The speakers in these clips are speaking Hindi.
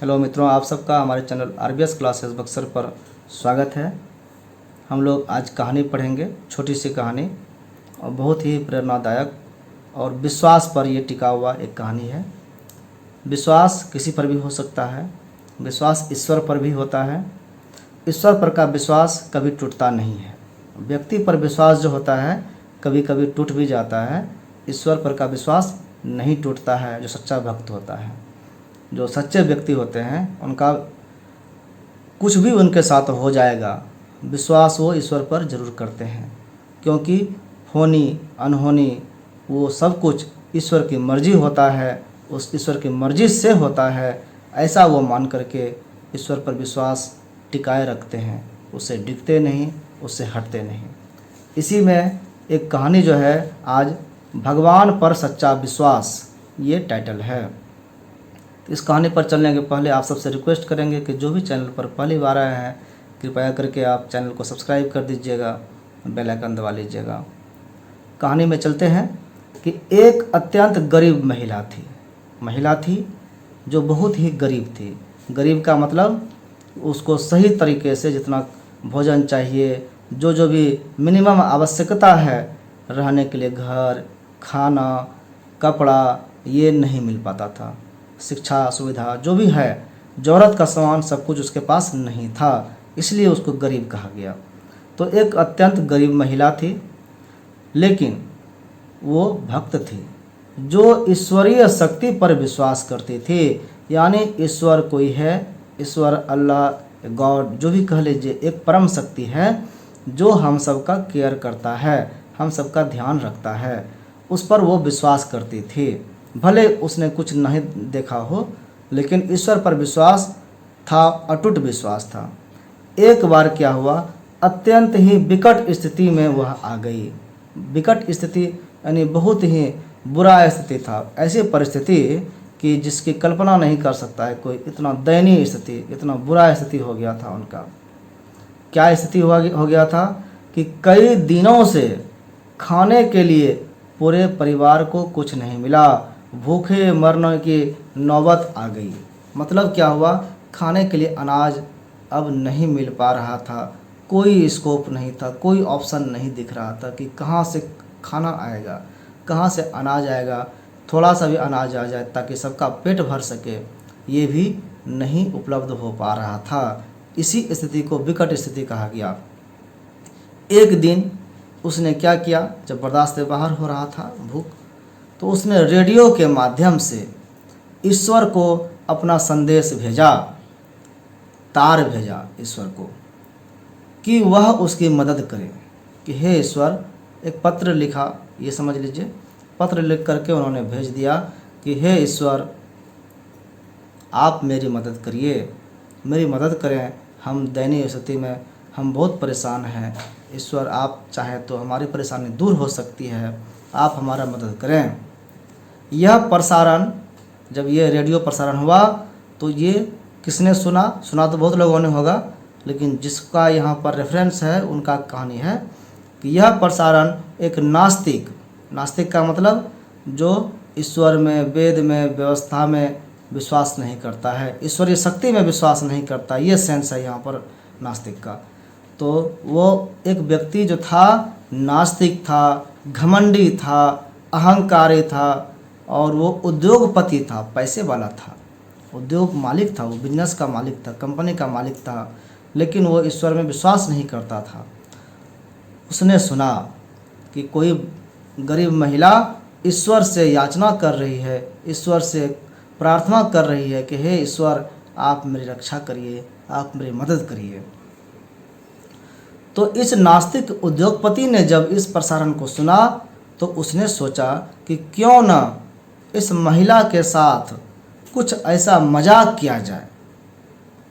हेलो मित्रों, आप सबका हमारे चैनल आरबीएस क्लासेस बक्सर पर स्वागत है। हम लोग आज कहानी पढ़ेंगे, छोटी सी कहानी और बहुत ही प्रेरणादायक और विश्वास पर ये टिका हुआ एक कहानी है। विश्वास किसी पर भी हो सकता है, विश्वास ईश्वर पर भी होता है। ईश्वर पर का विश्वास कभी टूटता नहीं है। व्यक्ति पर विश्वास जो होता है कभी कभी टूट भी जाता है। ईश्वर पर का विश्वास नहीं टूटता है। जो सच्चा भक्त होता है, जो सच्चे व्यक्ति होते हैं, उनका कुछ भी उनके साथ हो जाएगा, विश्वास वो ईश्वर पर ज़रूर करते हैं, क्योंकि होनी अनहोनी वो सब कुछ ईश्वर की मर्ज़ी होता है, उस ईश्वर की मर्ज़ी से होता है। ऐसा वो मान करके ईश्वर पर विश्वास टिकाए रखते हैं, उससे डिगते नहीं, उससे हटते नहीं। इसी में एक कहानी जो है आज, भगवान पर सच्चा विश्वास, ये टाइटल है। इस कहानी पर चलने के पहले आप सबसे रिक्वेस्ट करेंगे कि जो भी चैनल पर पहली बार आए हैं, कृपया करके आप चैनल को सब्सक्राइब कर दीजिएगा, बेल आइकन दबा लीजिएगा। कहानी में चलते हैं कि एक अत्यंत गरीब महिला थी जो बहुत ही गरीब थी। गरीब का मतलब उसको सही तरीके से जितना भोजन चाहिए, जो भी मिनिमम आवश्यकता है रहने के लिए, घर, खाना, कपड़ा, ये नहीं मिल पाता था। शिक्षा सुविधा जो भी है, ज़रूरत का सामान सब कुछ उसके पास नहीं था, इसलिए उसको गरीब कहा गया। तो एक अत्यंत गरीब महिला थी, लेकिन वो भक्त थी जो ईश्वरीय शक्ति पर विश्वास करती थी। यानी ईश्वर कोई है, ईश्वर, अल्लाह, गॉड, जो भी कह लीजिए, एक परम शक्ति है जो हम सबका केयर करता है, हम सबका ध्यान रखता है। उस पर वो विश्वास करती थी। भले उसने कुछ नहीं देखा हो, लेकिन ईश्वर पर विश्वास था, अटूट विश्वास था। एक बार क्या हुआ, अत्यंत ही विकट स्थिति में वह आ गई। विकट स्थिति यानी बहुत ही बुरा स्थिति था। ऐसी परिस्थिति कि जिसकी कल्पना नहीं कर सकता है कोई। इतना दयनीय स्थिति, इतना बुरा स्थिति हो गया था उनका। क्या स्थिति हो गया था कि कई दिनों से खाने के लिए पूरे परिवार को कुछ नहीं मिला। भूखे मरने की नौबत आ गई। मतलब क्या हुआ, खाने के लिए अनाज अब नहीं मिल पा रहा था। कोई स्कोप नहीं था, कोई ऑप्शन नहीं दिख रहा था कि कहाँ से खाना आएगा, कहाँ से अनाज आएगा, थोड़ा सा भी अनाज आ जाए ताकि सबका पेट भर सके, ये भी नहीं उपलब्ध हो पा रहा था। इसी स्थिति को विकट स्थिति कहा गया। एक दिन उसने क्या किया, जब बर्दाश्त से बाहर हो रहा था भूख, तो उसने रेडियो के माध्यम से ईश्वर को अपना संदेश भेजा, तार भेजा ईश्वर को कि वह उसकी मदद करे। कि हे ईश्वर, एक पत्र लिखा, ये समझ लीजिए, पत्र लिख करके उन्होंने भेज दिया कि हे ईश्वर, आप मेरी मदद करिए, मेरी मदद करें। हम दयनीय स्थिति में, हम बहुत परेशान हैं। ईश्वर, आप चाहें तो हमारी परेशानी दूर हो सकती है, आप हमारा मदद करें। यह प्रसारण, जब ये रेडियो प्रसारण हुआ तो ये किसने सुना तो बहुत लोगों ने होगा, लेकिन जिसका यहाँ पर रेफरेंस है उनका कहानी है कि यह प्रसारण एक नास्तिक का मतलब जो ईश्वर में, वेद में, व्यवस्था में विश्वास नहीं करता है, ईश्वरीय शक्ति में विश्वास नहीं करता, ये सेंस है यहाँ पर नास्तिक का। तो वो एक व्यक्ति जो था, नास्तिक था, घमंडी था, अहंकारी था, और वो उद्योगपति था, पैसे वाला था, उद्योग मालिक था, वो बिजनेस का मालिक था, कंपनी का मालिक था, लेकिन वो ईश्वर में विश्वास नहीं करता था। उसने सुना कि कोई गरीब महिला ईश्वर से याचना कर रही है, ईश्वर से प्रार्थना कर रही है कि हे ईश्वर, आप मेरी रक्षा करिए, आप मेरी मदद करिए। तो इस नास्तिक उद्योगपति ने जब इस प्रसारण को सुना तो उसने सोचा कि क्यों न इस महिला के साथ कुछ ऐसा मजाक किया जाए।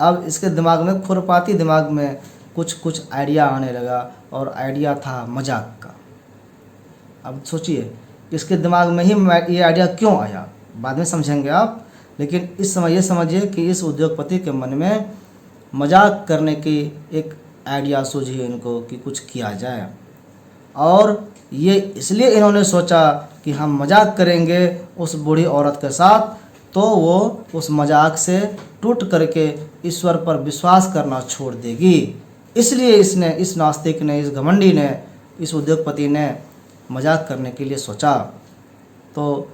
अब इसके दिमाग में, खुरपाती दिमाग में कुछ आइडिया आने लगा, और आइडिया था मजाक का। अब सोचिए इसके दिमाग में ही ये आइडिया क्यों आया, बाद में समझेंगे आप, लेकिन इस समय ये समझिए कि इस उद्योगपति के मन में मजाक करने की एक आइडिया सूझी इनको कि कुछ किया जाए। और ये इसलिए इन्होंने सोचा कि हम मजाक करेंगे उस बूढ़ी औरत के साथ तो वो उस मजाक से टूट करके ईश्वर पर विश्वास करना छोड़ देगी। इसलिए इस नास्तिक ने, इस घमंडी ने, इस उद्योगपति ने मजाक करने के लिए सोचा। तो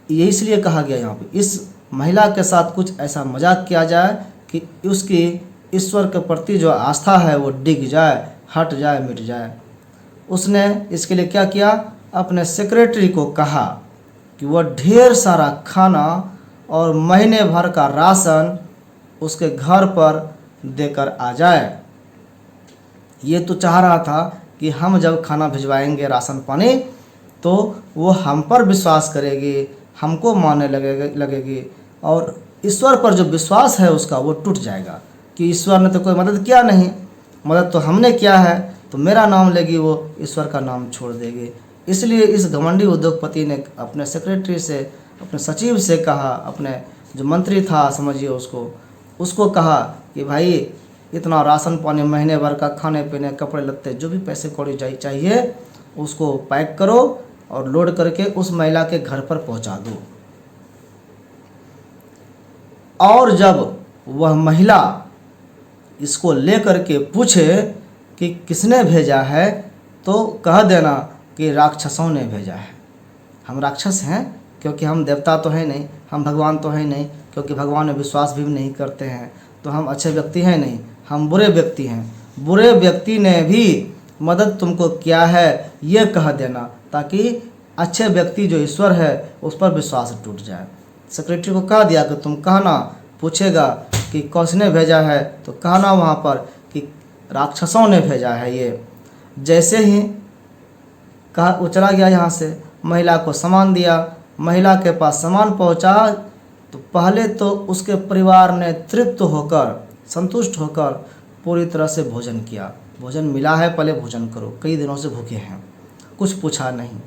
ये इसलिए कहा गया यहाँ पे, इस महिला के साथ कुछ ऐसा मजाक किया जाए कि उसकी ईश्वर के प्रति जो आस्था है वो डिग जाए, हट जाए, मिट जाए। उसने इसके लिए क्या किया, अपने सेक्रेटरी को कहा कि वह ढेर सारा खाना और महीने भर का राशन उसके घर पर देकर आ जाए। ये तो चाह रहा था कि हम जब खाना भिजवाएंगे, राशन पानी, तो वो हम पर विश्वास करेगी, हमको मानने लगेगी और ईश्वर पर जो विश्वास है उसका वो टूट जाएगा कि ईश्वर ने तो कोई मदद किया नहीं, मदद तो हमने किया है, तो मेरा नाम लेगी, वो ईश्वर का नाम छोड़ देगी। इसलिए इस घमंडी उद्योगपति ने अपने सेक्रेटरी से, अपने सचिव से कहा, अपने जो मंत्री था समझिए उसको कहा कि भाई इतना राशन पानी, महीने भर का खाने पीने, कपड़े लत्ते, जो भी पैसे कौड़ी चाहिए उसको पैक करो और लोड करके उस महिला के घर पर पहुंचा दो। और जब वह महिला इसको लेकर के पूछे कि किसने भेजा है, तो कह देना कि राक्षसों ने भेजा है। हम राक्षस हैं क्योंकि हम देवता तो हैं नहीं, हम भगवान तो हैं नहीं, क्योंकि भगवान में विश्वास भी नहीं करते हैं, तो हम अच्छे व्यक्ति हैं नहीं, हम बुरे व्यक्ति हैं। बुरे व्यक्ति ने भी मदद तुमको किया है ये कह देना, ताकि अच्छे व्यक्ति जो ईश्वर है उस पर विश्वास टूट जाए। सेक्रेटरी को कह दिया कि तुम कहना, पूछेगा कि किसने भेजा है तो कहना वहाँ पर कि राक्षसों ने भेजा है ये। जैसे ही कहा वो चला गया यहाँ से, महिला को सामान दिया, महिला के पास सामान पहुँचा तो पहले तो उसके परिवार ने तृप्त होकर, संतुष्ट होकर पूरी तरह से भोजन किया। भोजन मिला है, पहले भोजन करो, कई दिनों से भूखे हैं, कुछ पूछा नहीं।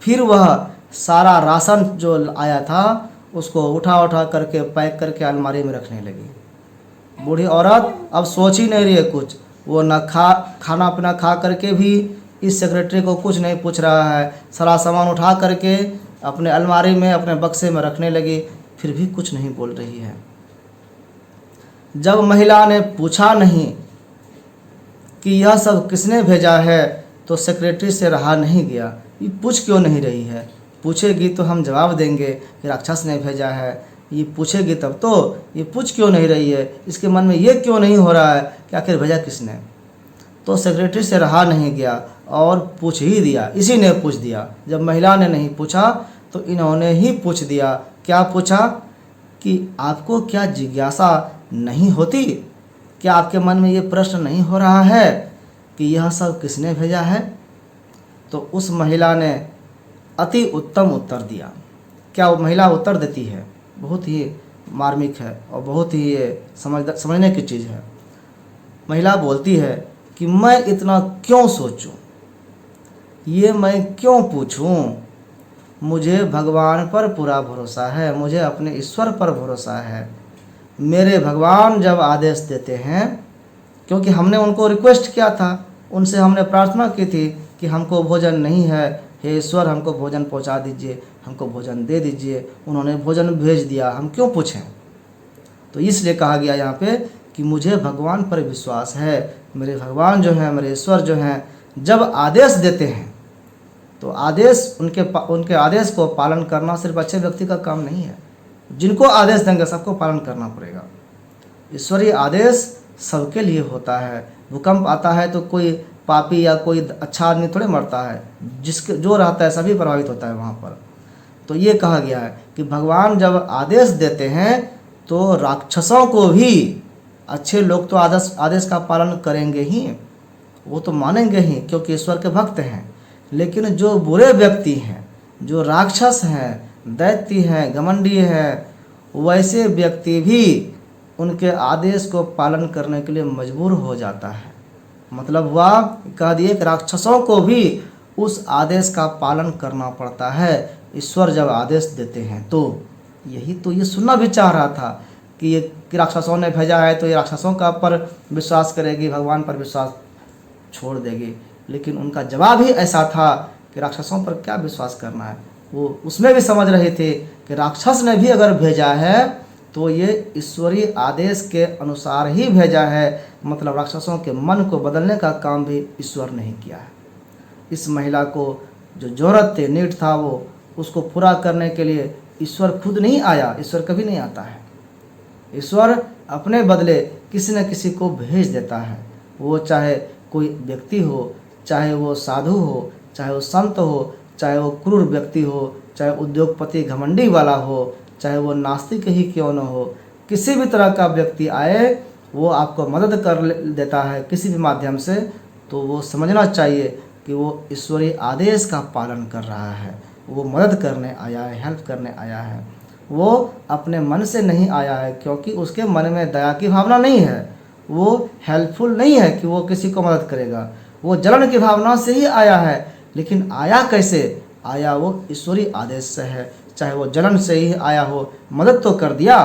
फिर वह सारा राशन जो आया था उसको उठा करके पैक करके अलमारी में रखने लगी। बूढ़ी औरत अब सोच ही नहीं रही है कुछ, वो न खाना पीना खा करके भी इस सेक्रेटरी को कुछ नहीं पूछ रहा है, सारा सामान उठा करके अपने अलमारी में, अपने बक्से में रखने लगी, फिर भी कुछ नहीं बोल रही है। जब महिला ने पूछा नहीं कि यह सब किसने भेजा है, तो सेक्रेटरी से रहा नहीं गया, ये पूछ क्यों नहीं रही है, पूछेगी तो हम जवाब देंगे कि राक्षस ने भेजा है, ये पूछेगी तब तो, ये पूछ क्यों नहीं रही है, इसके मन में ये क्यों नहीं हो रहा है कि आखिर भेजा किसने। तो सेक्रेटरी से रहा नहीं गया और पूछ ही दिया, इसी ने पूछ दिया। जब महिला ने नहीं पूछा तो इन्होंने ही पूछ दिया। क्या पूछा कि आपको क्या जिज्ञासा नहीं होती, क्या आपके मन में ये प्रश्न नहीं हो रहा है कि यह सब किसने भेजा है। तो उस महिला ने अति उत्तम उत्तर दिया। क्या वो महिला उत्तर देती है, बहुत ही मार्मिक है और बहुत ही ये समझने की चीज़ है। महिला बोलती है कि मैं इतना क्यों सोचूं, ये मैं क्यों पूछूं, मुझे भगवान पर पूरा भरोसा है, मुझे अपने ईश्वर पर भरोसा है। मेरे भगवान जब आदेश देते हैं, क्योंकि हमने उनको रिक्वेस्ट किया था, उनसे हमने प्रार्थना की थी कि हमको भोजन नहीं है, हे ईश्वर हमको भोजन पहुंचा दीजिए, हमको भोजन दे दीजिए। उन्होंने भोजन भेज दिया, हम क्यों पूछें। तो इसलिए कहा गया यहाँ पे कि मुझे भगवान पर विश्वास है, मेरे भगवान जो हैं, मेरे ईश्वर जो हैं, जब आदेश देते हैं तो आदेश उनके आदेश को पालन करना सिर्फ अच्छे व्यक्ति का काम नहीं है। जिनको आदेश देंगे सबको पालन करना पड़ेगा। ईश्वरीय आदेश सबके लिए होता है। भूकंप आता है तो कोई पापी या कोई अच्छा आदमी थोड़े मरता है, जिसके जो रहता है सभी प्रभावित होता है वहाँ पर। तो ये कहा गया है कि भगवान जब आदेश देते हैं तो राक्षसों को भी, अच्छे लोग तो आदेश का पालन करेंगे ही, वो तो मानेंगे ही क्योंकि ईश्वर के भक्त हैं। लेकिन जो बुरे व्यक्ति हैं, जो राक्षस हैं, दैत्य हैं, घमंडी हैं, वैसे व्यक्ति भी उनके आदेश को पालन करने के लिए मजबूर हो जाता है। मतलब वह कह दिए कि राक्षसों को भी उस आदेश का पालन करना पड़ता है ईश्वर जब आदेश देते हैं। तो यही तो ये सुनना भी चाह रहा था कि राक्षसों ने भेजा है तो ये राक्षसों का पर विश्वास करेगी, भगवान पर विश्वास छोड़ देगी। लेकिन उनका जवाब ही ऐसा था कि राक्षसों पर क्या विश्वास करना है, वो उसमें भी समझ रहे थे कि राक्षस ने भी अगर भेजा है तो ये ईश्वरीय आदेश के अनुसार ही भेजा है, मतलब राक्षसों के मन को बदलने का काम भी ईश्वर ने ही किया है। इस महिला को जो ज़रूरत थी, नीड था, वो उसको पूरा करने के लिए ईश्वर खुद नहीं आया। ईश्वर कभी नहीं आता है। ईश्वर अपने बदले किसी न किसी को भेज देता है। वो चाहे कोई व्यक्ति हो, चाहे वो साधु हो, चाहे वो संत हो, चाहे वो क्रूर व्यक्ति हो, चाहे उद्योगपति घमंडी वाला हो, चाहे वो नास्तिक ही क्यों न हो, किसी भी तरह का व्यक्ति आए वो आपको मदद कर देता है किसी भी माध्यम से, तो वो समझना चाहिए कि वो ईश्वरीय आदेश का पालन कर रहा है। वो मदद करने आया है, हेल्प करने आया है। वो अपने मन से नहीं आया है, क्योंकि उसके मन में दया की भावना नहीं है। वो हेल्पफुल नहीं है कि वो किसी को मदद करेगा। वो जलन की भावना से ही आया है। लेकिन आया कैसे? आया वो ईश्वरीय आदेश से है। चाहे वो जलन से ही आया हो, मदद तो कर दिया।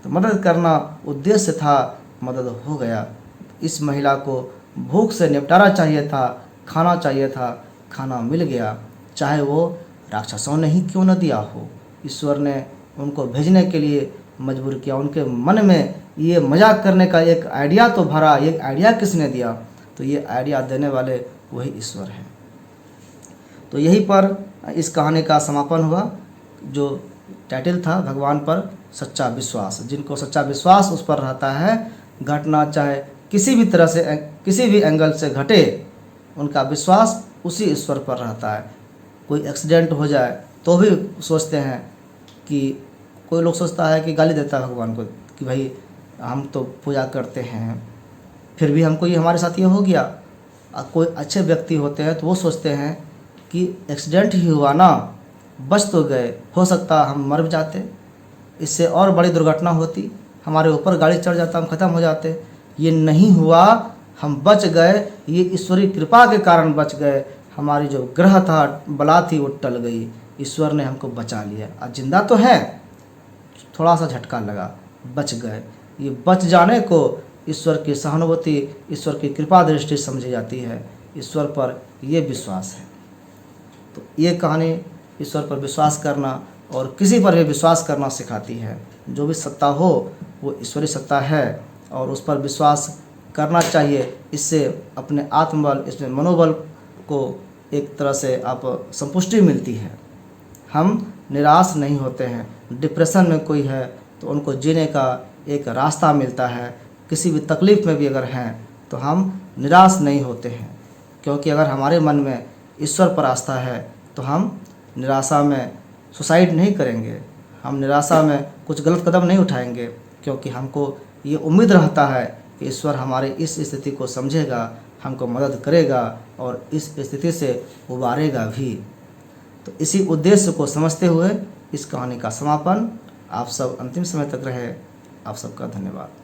तो मदद करना उद्देश्य था, मदद हो गया। इस महिला को भूख से निपटारा चाहिए था, खाना चाहिए था, खाना मिल गया। चाहे वो राक्षसों ने ही क्यों न दिया हो, ईश्वर ने उनको भेजने के लिए मजबूर किया। उनके मन में ये मजाक करने का एक आइडिया तो भरा। एक आइडिया किसने दिया? तो ये आइडिया देने वाले वही ईश्वर हैं। तो यहीं पर इस कहानी का समापन हुआ। जो टाइटल था, भगवान पर सच्चा विश्वास। जिनको सच्चा विश्वास उस पर रहता है, घटना चाहे किसी भी तरह से, किसी भी एंगल से घटे, उनका विश्वास उसी ईश्वर पर रहता है। कोई एक्सीडेंट हो जाए तो भी सोचते हैं कि, कोई लोग सोचता है कि गाली देता है भगवान को कि भाई हम तो पूजा करते हैं, फिर भी हमको ये हमारे साथ ये हो गया। कोई अच्छे व्यक्ति होते हैं तो वो सोचते हैं कि एक्सीडेंट ही हुआ ना, बच तो गए, हो सकता हम मर जाते, इससे और बड़ी दुर्घटना होती, हमारे ऊपर गाड़ी चढ़ जाता, हम ख़त्म हो जाते। ये नहीं हुआ, हम बच गए। ये ईश्वरीय कृपा के कारण बच गए। हमारी जो ग्रह था, बला थी, वो टल गई। ईश्वर ने हमको बचा लिया। आज जिंदा तो है, थोड़ा सा झटका लगा, बच गए। ये बच जाने को ईश्वर की सहानुभूति, ईश्वर की कृपा दृष्टि समझी जाती है। ईश्वर पर ये विश्वास है। तो ये कहानी ईश्वर पर विश्वास करना और किसी पर भी विश्वास करना सिखाती है। जो भी सत्ता हो वो ईश्वरीय सत्ता है और उस पर विश्वास करना चाहिए। इससे अपने आत्मबल, इसमें मनोबल को एक तरह से आप संतुष्टि मिलती है। हम निराश नहीं होते हैं। डिप्रेशन में कोई है तो उनको जीने का एक रास्ता मिलता है। किसी भी तकलीफ़ में भी अगर हैं तो हम निराश नहीं होते हैं, क्योंकि अगर हमारे मन में ईश्वर पर आस्था है तो हम निराशा में सुसाइड नहीं करेंगे, हम निराशा में कुछ गलत कदम नहीं उठाएंगे, क्योंकि हमको ये उम्मीद रहता है कि ईश्वर हमारे इस स्थिति को समझेगा, हमको मदद करेगा और इस स्थिति से उबारेगा भी। तो इसी उद्देश्य को समझते हुए इस कहानी का समापन। आप सब अंतिम समय तक रहे। आप सबका धन्यवाद।